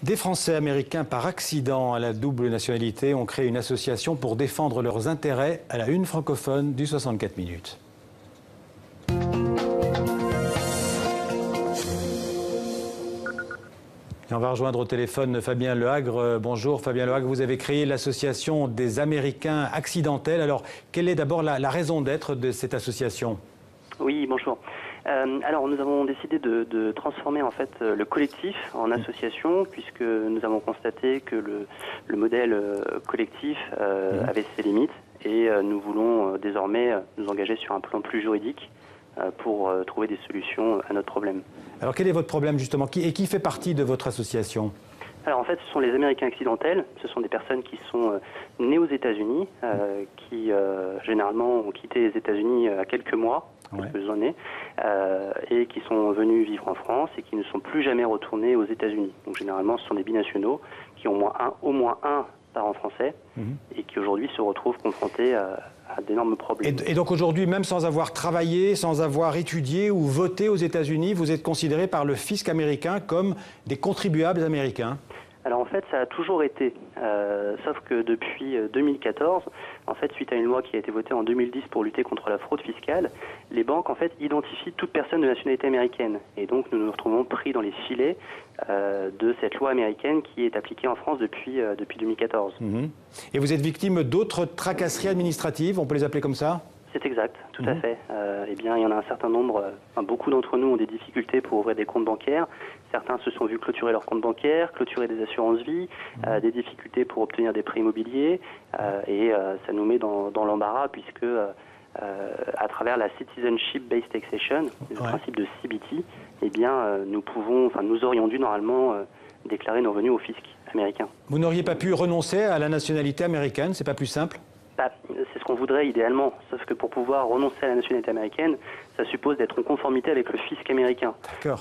Des Français américains par accident à la double nationalité ont créé une association pour défendre leurs intérêts à la une francophone du 64 minutes. Et on va rejoindre au téléphone Fabien Lehagre. Bonjour Fabien Lehagre, vous avez créé l'association des Américains accidentels. Alors, quelle est d'abord la raison d'être de cette association? Oui, bonjour. Alors, nous avons décidé de transformer en fait le collectif en association, puisque nous avons constaté que le modèle collectif avait ses limites, et nous voulons désormais nous engager sur un plan plus juridique pour trouver des solutions à notre problème. Alors, quel est votre problème justement et qui fait partie de votre association? Alors en fait, ce sont les Américains accidentels. Ce sont des personnes qui sont nées aux États-Unis, qui généralement ont quitté les États-Unis à quelques mois, quelques années, et qui sont venus vivre en France et qui ne sont plus jamais retournés aux États-Unis. Donc généralement, ce sont des binationaux qui ont au moins un parent français et qui aujourd'hui se retrouvent confrontés à d'énormes problèmes. Et donc aujourd'hui, même sans avoir travaillé, sans avoir étudié ou voté aux États-Unis, vous êtes considérés par le fisc américain comme des contribuables américains? Alors en fait, ça a toujours été, sauf que depuis 2014, en fait, suite à une loi qui a été votée en 2010 pour lutter contre la fraude fiscale, les banques en fait identifient toute personne de nationalité américaine. Et donc nous nous retrouvons pris dans les filets de cette loi américaine qui est appliquée en France depuis 2014. Et vous êtes victime d'autres tracasseries administratives, on peut les appeler comme ça? C'est exact, tout à fait. Eh bien, il y en a un certain nombre, beaucoup d'entre nous ont des difficultés pour ouvrir des comptes bancaires. Certains se sont vus clôturer leurs comptes bancaires, clôturer des assurances-vie, des difficultés pour obtenir des prêts immobiliers. Et ça nous met dans l'embarras puisque, à travers la Citizenship-Based Taxation, le principe de CBT, eh bien, nous aurions dû normalement déclarer nos revenus au fisc américain. Vous n'auriez pas pu renoncer à la nationalité américaine, c'est pas plus simple? C'est ce qu'on voudrait idéalement, sauf que pour pouvoir renoncer à la nationalité américaine, ça suppose d'être en conformité avec le fisc américain.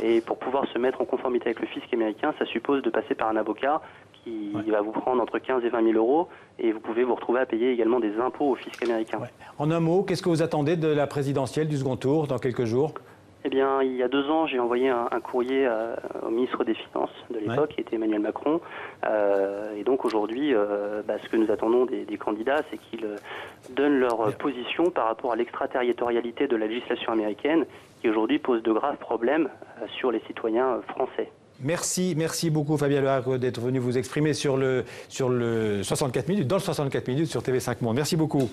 Et pour pouvoir se mettre en conformité avec le fisc américain, ça suppose de passer par un avocat qui va vous prendre entre 15 et 20 000 euros, et vous pouvez vous retrouver à payer également des impôts au fisc américain. En un mot, qu'est-ce que vous attendez de la présidentielle du second tour dans quelques jours? Eh bien, il y a 2 ans, j'ai envoyé un courrier au ministre des Finances de l'époque, qui était Emmanuel Macron. Et donc aujourd'hui, ce que nous attendons des candidats, c'est qu'ils donnent leur position par rapport à l'extraterritorialité de la législation américaine, qui aujourd'hui pose de graves problèmes sur les citoyens français. Merci beaucoup Fabien Lehagre d'être venu vous exprimer sur le 64 minutes, dans le 64 minutes sur TV5 Monde. Merci beaucoup.